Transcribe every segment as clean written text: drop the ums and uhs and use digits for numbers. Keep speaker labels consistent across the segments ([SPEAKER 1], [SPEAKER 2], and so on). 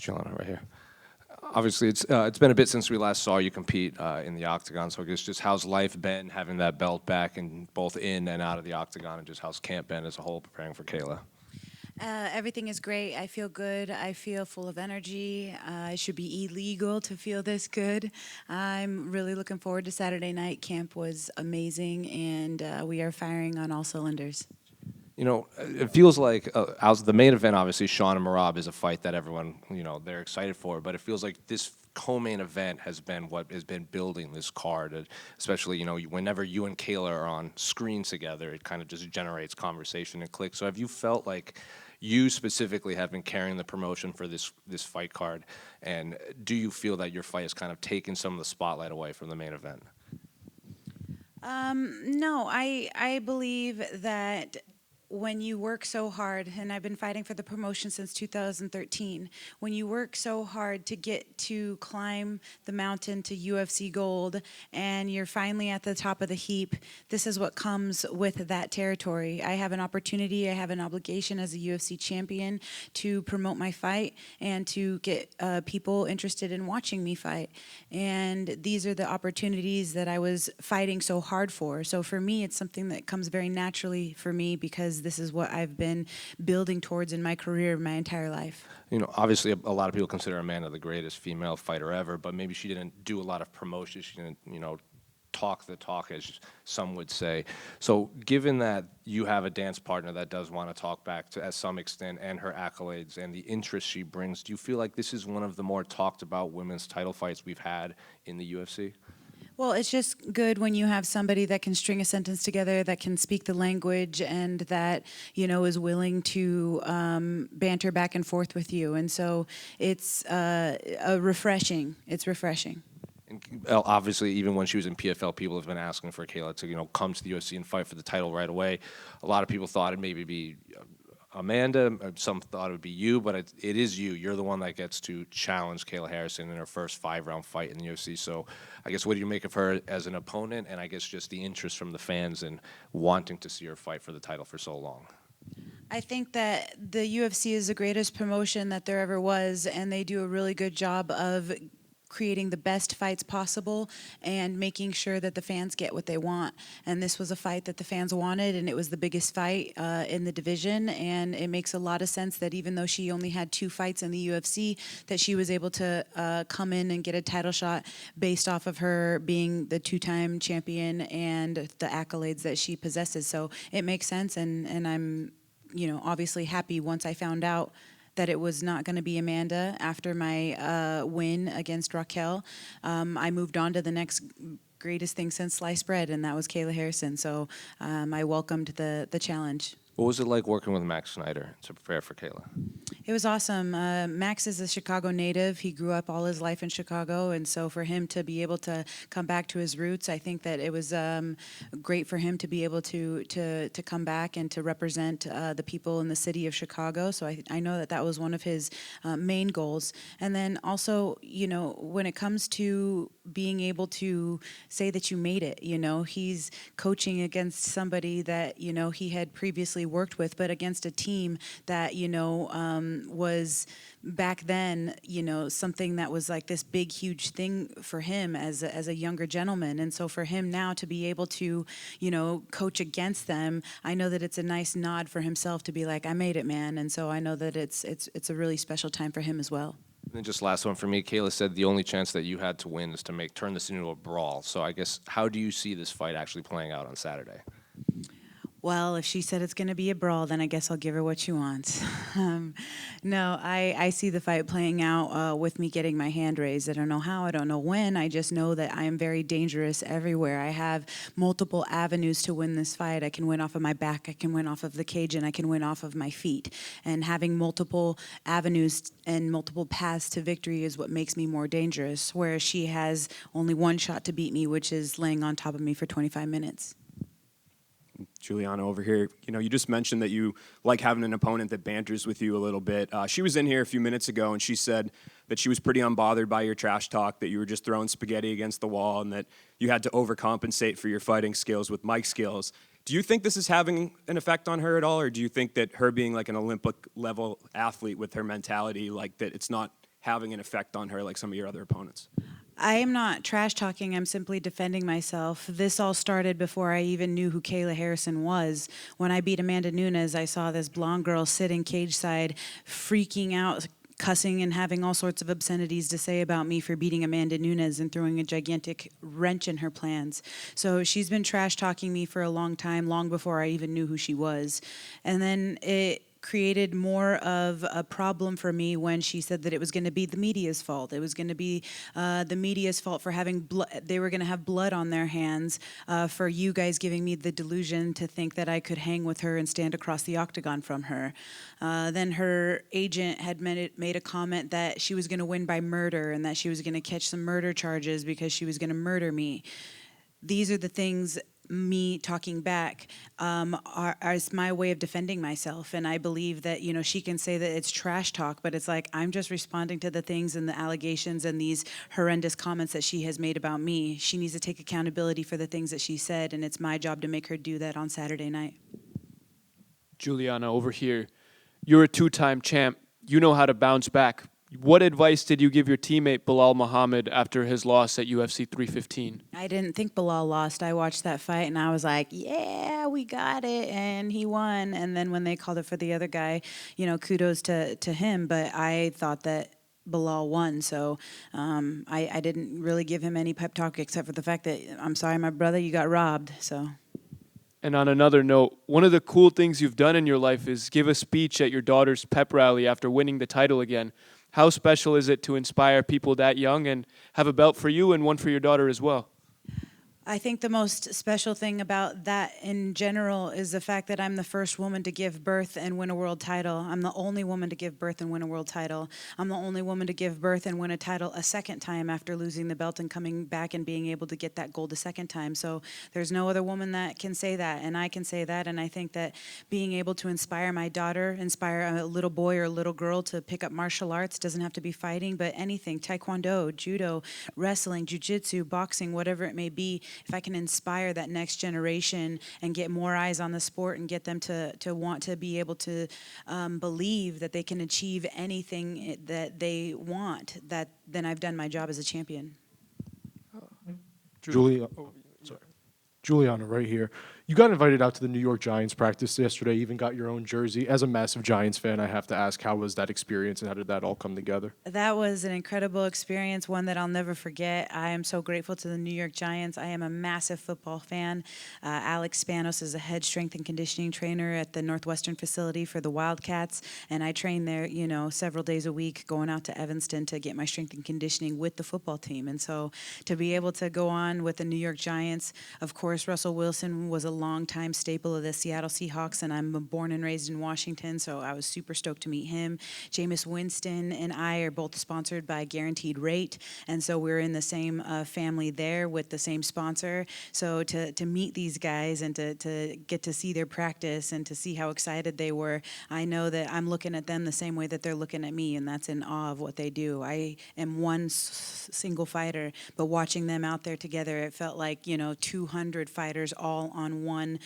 [SPEAKER 1] Julianna, right here. Obviously, it's been a bit since we last saw you compete in the octagon. So I guess just how's life been having that belt back and both in and out of the octagon, and just how's camp been as a whole preparing for Kayla?
[SPEAKER 2] Everything is great. I feel good. I feel full of energy. It should be illegal to feel this good. I'm really looking forward to Saturday night. Camp was amazing, and we are firing on all cylinders.
[SPEAKER 1] You know, it feels like as the main event, obviously, Sean and Marab is a fight that everyone, they're excited for. But it feels like this co-main event has been what has been building this card. Especially, whenever you and Kayla are on screen together, it kind of just generates conversation and click. So have you felt like you specifically have been carrying the promotion for this fight card? And do you feel that your fight has kind of taken some of the spotlight away from the main event?
[SPEAKER 2] No, I believe that when you work so hard, and I've been fighting for the promotion since 2013, when you work so hard to get to climb the mountain to UFC gold, and you're finally at the top of the heap, this is what comes with that territory. I have an opportunity, I have an obligation as a UFC champion to promote my fight and to get people interested in watching me fight. And these are the opportunities that I was fighting so hard for. So for me, it's something that comes very naturally for me because this is what I've been building towards in my career my entire life.
[SPEAKER 1] Obviously, a lot of people consider Amanda the greatest female fighter ever, but maybe she didn't do a lot of promotion. She didn't, talk the talk, as some would say. So given that you have a dance partner that does want to talk back to some extent, and her accolades and the interest she brings, do you feel like this is one of the more talked about women's title fights we've had in the UFC?
[SPEAKER 2] Well, it's just good when you have somebody that can string a sentence together, that can speak the language, and that, is willing to banter back and forth with you. And so it's refreshing. It's refreshing.
[SPEAKER 1] And obviously, even when she was in PFL, people have been asking for Kayla to, come to the UFC and fight for the title right away. A lot of people thought it'd maybe be Amanda. Some thought it would be you, but it is you. You're the one that gets to challenge Kayla Harrison in her first 5-round fight in the UFC. So I guess what do you make of her as an opponent, and I guess just the interest from the fans and wanting to see her fight for the title for so long?
[SPEAKER 2] I think that the UFC is the greatest promotion that there ever was, and they do a really good job of creating the best fights possible and making sure that the fans get what they want. And this was a fight that the fans wanted, and it was the biggest fight in the division. And it makes a lot of sense that even though she only had 2 fights in the UFC, that she was able to come in and get a title shot based off of her being the 2-time champion and the accolades that she possesses. So it makes sense, and I'm obviously happy once I found out that it was not going to be Amanda after my win against Raquel. I moved on to the next greatest thing since sliced bread, and that was Kayla Harrison. So I welcomed the challenge.
[SPEAKER 1] What was it like working with Max Snyder to prepare for Kayla?
[SPEAKER 2] It was awesome. Max is a Chicago native. He grew up all his life in Chicago, and so for him to be able to come back to his roots, I think that it was great for him to be able to come back and to represent the people in the city of Chicago. So I know that was one of his main goals. And then also, when it comes to being able to say that you made it, he's coaching against somebody that, he had previously worked with, but against a team that, was back then, something that was like this big, huge thing for him as a younger gentleman. And so for him now to be able to, coach against them, I know that it's a nice nod for himself to be like, I made it, man. And so I know that it's a really special time for him as well.
[SPEAKER 1] And then just last one for me, Kayla said the only chance that you had to win is to turn this into a brawl. So I guess, how do you see this fight actually playing out on Saturday?
[SPEAKER 2] Well, if she said it's going to be a brawl, then I guess I'll give her what she wants. No, I see the fight playing out with me getting my hand raised. I don't know how, I don't know when. I just know that I am very dangerous everywhere. I have multiple avenues to win this fight. I can win off of my back, I can win off of the cage, and I can win off of my feet. And having multiple avenues and multiple paths to victory is what makes me more dangerous, whereas she has only one shot to beat me, which is laying on top of me for 25 minutes.
[SPEAKER 3] Julianna over here, you just mentioned that you like having an opponent that banters with you a little bit. She was in here a few minutes ago, and she said that she was pretty unbothered by your trash talk, that you were just throwing spaghetti against the wall, and that you had to overcompensate for your fighting skills with mic skills. Do you think this is having an effect on her at all, or do you think that her being like an Olympic-level athlete with her mentality, like that it's not having an effect on her like some of your other opponents?
[SPEAKER 2] I am not trash talking. I'm simply defending myself. This all started before I even knew who Kayla Harrison was. When I beat Amanda Nunes, I saw this blonde girl sitting cage side, freaking out, cussing and having all sorts of obscenities to say about me for beating Amanda Nunes and throwing a gigantic wrench in her plans. So she's been trash talking me for a long time, long before I even knew who she was. And then it created more of a problem for me when she said that it was going to be the media's fault. It was going to be the media's fault for having blood. They were going to have blood on their hands for you guys giving me the delusion to think that I could hang with her and stand across the octagon from her. Then her agent had made a comment that she was going to win by murder and that she was going to catch some murder charges because she was going to murder me. These are the things me talking back is my way of defending myself. And I believe that, you know, she can say that it's trash talk, but it's like I'm just responding to the things and the allegations and these horrendous comments that she has made about me. She needs to take accountability for the things that she said, and it's my job to make her do that on Saturday night.
[SPEAKER 4] Julianna, over here, you're a two-time champ. You know how to bounce back. What advice did you give your teammate Bilal Muhammad after his loss at UFC 315?
[SPEAKER 2] I didn't think Bilal lost. I watched that fight and I was like, yeah, we got it. And he won. And then when they called it for the other guy, you know, kudos to him. But I thought that Bilal won. So I didn't really give him any pep talk except for the fact that, I'm sorry, my brother, you got robbed. So.
[SPEAKER 4] And on another note, one of the cool things you've done in your life is give a speech at your daughter's pep rally after winning the title again. How special is it to inspire people that young and have a belt for you and one for your daughter as well?
[SPEAKER 2] I think the most special thing about that in general is the fact that I'm the first woman to give birth and win a world title. I'm the only woman to give birth and win a world title. I'm the only woman to give birth and win a title a second time after losing the belt and coming back and being able to get that gold a second time. So there's no other woman that can say that, and I can say that. And I think that being able to inspire my daughter, inspire a little boy or a little girl to pick up martial arts, doesn't have to be fighting, but anything, taekwondo, judo, wrestling, jiu-jitsu, boxing, whatever it may be, if I can inspire that next generation and get more eyes on the sport and get them to want to be able to believe that they can achieve anything that they want, then I've done my job as a champion.
[SPEAKER 5] Julianna, right here. You got invited out to the New York Giants practice yesterday, even got your own jersey. As a massive Giants fan, I have to ask, how was that experience and how did that all come together?
[SPEAKER 2] That was an incredible experience, one that I'll never forget. I am so grateful to the New York Giants. I am a massive football fan. Alex Spanos is a head strength and conditioning trainer at the Northwestern facility for the Wildcats, and I train there, you know, several days a week, going out to Evanston to get my strength and conditioning with the football team. And so to be able to go on with the New York Giants, of course, Russell Wilson was a long-time staple of the Seattle Seahawks, and I'm born and raised in Washington, so I was super stoked to meet him. Jameis Winston and I are both sponsored by Guaranteed Rate, and so we're in the same family there with the same sponsor. So to meet these guys and to get to see their practice and to see how excited they were, I know that I'm looking at them the same way that they're looking at me, and that's in awe of what they do. I am one single fighter, but watching them out there together, it felt like, you know, 200 fighters all on one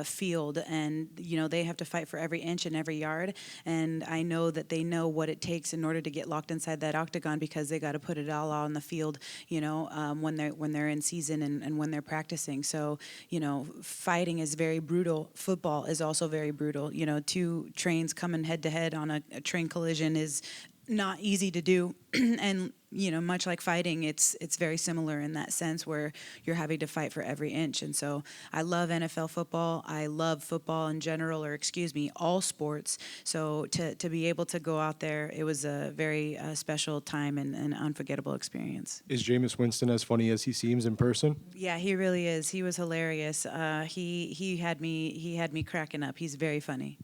[SPEAKER 2] field, and you know they have to fight for every inch and every yard, and I know that they know what it takes in order to get locked inside that octagon, because they got to put it all on the field, you know, when they're in season and when they're practicing. So, you know, fighting is very brutal. Football is also very brutal. You know, two trains coming head to head on a train collision is not easy to do, and you know, much like fighting, it's very similar in that sense where you're having to fight for every inch. And so I love NFL football. I love football in general, or excuse me, all sports. So to be able to go out there, it was a very special time and an unforgettable experience.
[SPEAKER 5] Is Jameis Winston as funny as he seems in person?
[SPEAKER 2] Yeah, he really is. He was hilarious. He had me cracking up. He's very funny.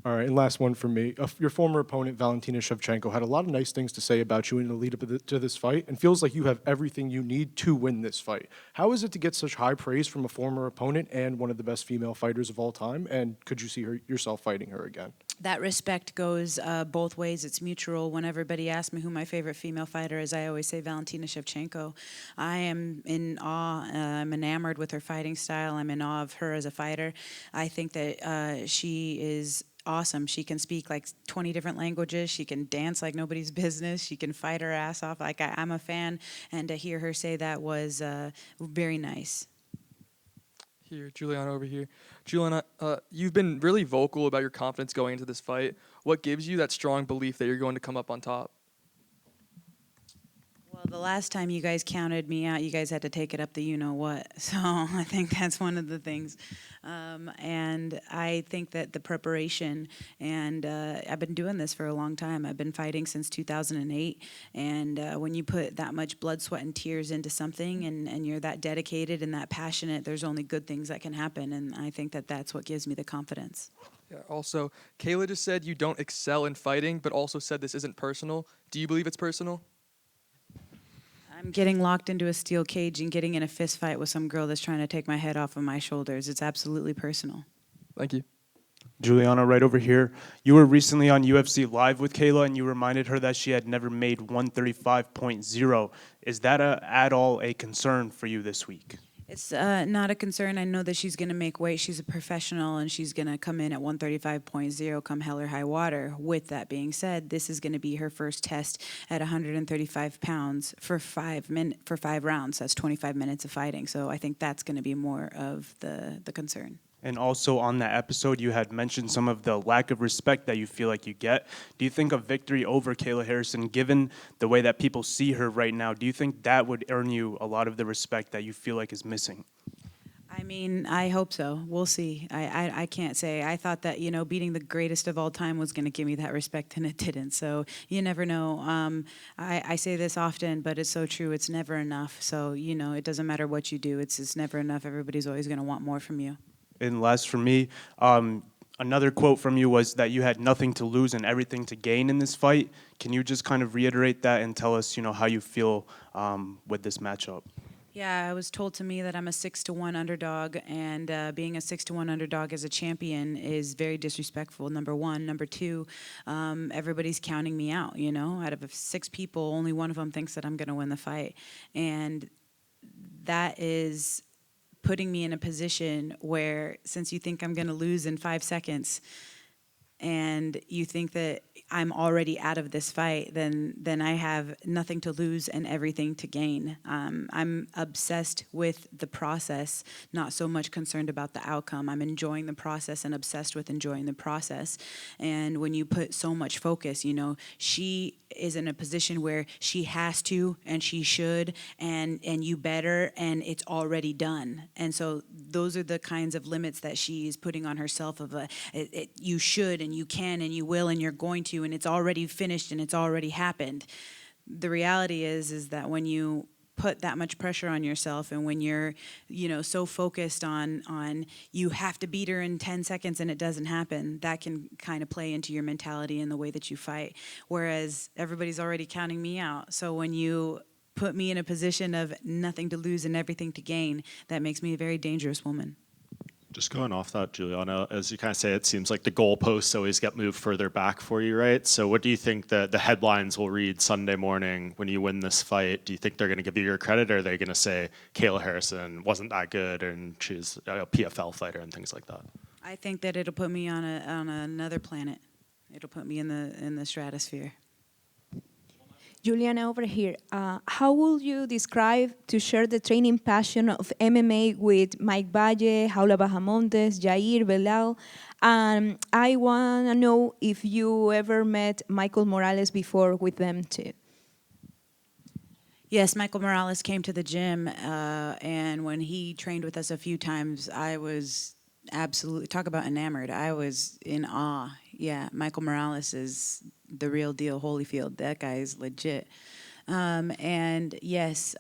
[SPEAKER 5] All right, and last one for me. Your former opponent, Valentina Shevchenko, had a lot of nice things to say about you in the lead up to this fight and feels like you have everything you need to win this fight. How is it to get such high praise from a former opponent and one of the best female fighters of all time? And could you see yourself fighting her again?
[SPEAKER 2] that respect goes both ways. It's mutual. When everybody asks me who my favorite female fighter is, I always say Valentina Shevchenko. I am in awe. I'm enamored with her fighting style. I'm in awe of her as a fighter. I think that she is awesome. She can speak like 20 different languages. She can dance like nobody's business. She can fight her ass off. Like I'm a fan, and to hear her say that was very nice.
[SPEAKER 6] Here, Juliana over here. Juliana, you've been really vocal about your confidence going into this fight. What gives you that strong belief that you're going to come up on top?
[SPEAKER 2] Well, the last time you guys counted me out, you guys had to take it up the you-know-what. So I think that's one of the things. And I think that the preparation, and I've been doing this for a long time. I've been fighting since 2008. And when you put that much blood, sweat, and tears into something, and you're that dedicated and that passionate, there's only good things that can happen. And I think that that's what gives me the confidence.
[SPEAKER 6] Yeah, also, Kayla just said you don't excel in fighting, but also said this isn't personal. Do you believe it's personal?
[SPEAKER 2] I'm getting locked into a steel cage and getting in a fist fight with some girl that's trying to take my head off of my shoulders. It's absolutely personal.
[SPEAKER 6] Thank you.
[SPEAKER 4] Juliana, right over here. You were recently on UFC Live with Kayla, and you reminded her that she had never made 135.0. Is that at all a concern for you this week?
[SPEAKER 2] It's not a concern. I know that she's going to make weight. She's a professional, and she's going to come in at 135.0 come hell or high water. With that being said, this is going to be her first test at 135 pounds for 5 rounds. That's 25 minutes of fighting. So I think that's going to be more of the concern.
[SPEAKER 4] And also on that episode, you had mentioned some of the lack of respect that you feel like you get. Do you think a victory over Kayla Harrison, given the way that people see her right now, do you think that would earn you a lot of the respect that you feel like is missing?
[SPEAKER 2] I mean, I hope so. We'll see. I can't say. I thought that, beating the greatest of all time was going to give me that respect, and it didn't. So you never know. I say this often, but it's so true. It's never enough. So, it doesn't matter what you do. It's never enough. Everybody's always going to want more from you.
[SPEAKER 4] And last for me, another quote from you was that you had nothing to lose and everything to gain in this fight. Can you just kind of reiterate that and tell us, how you feel with this matchup?
[SPEAKER 2] Yeah, it was told to me that I'm a 6-1 underdog, and being a 6-1 underdog as a champion is very disrespectful, number one. Number two, everybody's counting me out, Out of 6 people, only one of them thinks that I'm going to win the fight. And that is putting me in a position where, since you think I'm going to lose in 5 seconds and you think that I'm already out of this fight, then I have nothing to lose and everything to gain. I'm obsessed with the process, not so much concerned about the outcome. I'm enjoying the process and obsessed with enjoying the process. And when you put so much focus, she is in a position where she has to and she should and you better, and it's already done. And so those are the kinds of limits that she's putting on herself of you should and you can and you will and you're going to, and it's already finished and it's already happened. The reality is that when you put that much pressure on yourself, and when you're so focused on you have to beat her in 10 seconds and it doesn't happen, that can kind of play into your mentality and the way that you fight, whereas everybody's already counting me out. So when you put me in a position of nothing to lose and everything to gain, that makes me a very dangerous woman.
[SPEAKER 7] Just going off that, Juliana, as you kind of say, it seems like the goalposts always get moved further back for you, right? So what do you think the headlines will read Sunday morning when you win this fight? Do you think they're going to give you your credit, or are they going to say Kayla Harrison wasn't that good and she's a PFL fighter and things like that?
[SPEAKER 2] I think that it'll put me on another planet. It'll put me in the stratosphere.
[SPEAKER 8] Juliana over here, how would you describe to share the training passion of MMA with Mike Valle, Jaula Bahamontes, Jair, Belal? And I want to know if you ever met Michael Morales before with them too.
[SPEAKER 2] Yes, Michael Morales came to the gym, and when he trained with us a few times, I was absolutely, talk about enamored. I was in awe. Yeah, Michael Morales is the real deal, Holyfield. That guy is legit. And yes,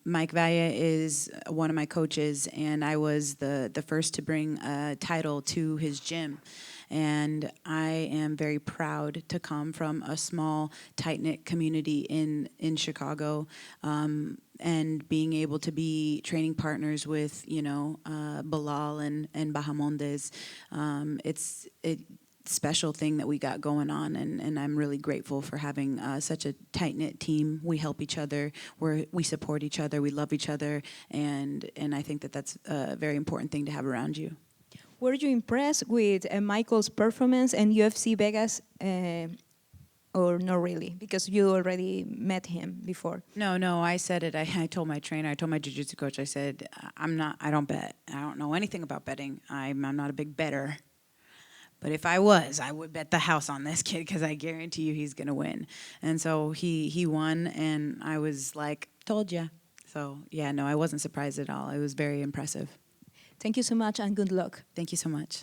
[SPEAKER 2] Mike Valle is one of my coaches, and I was the first to bring a title to his gym. And I am very proud to come from a small, tight-knit community in Chicago, and being able to be training partners with, Bilal and Bahamondes. special thing that we got going on, and I'm really grateful for having such a tight-knit team. We help each other, we support each other, we love each other, and I think that that's a very important thing to have around you.
[SPEAKER 8] Were you impressed with Michael's performance in UFC Vegas, or not really? Because you already met him before.
[SPEAKER 2] No, I said it. I told my trainer, I told my jiu-jitsu coach, I said, I don't bet. I don't know anything about betting. I'm not a big bettor. But if I was, I would bet the house on this kid because I guarantee you he's going to win. And so he won, and I was like, told ya. So, yeah, no, I wasn't surprised at all. It was very impressive.
[SPEAKER 8] Thank you so much and good luck.
[SPEAKER 2] Thank you so much.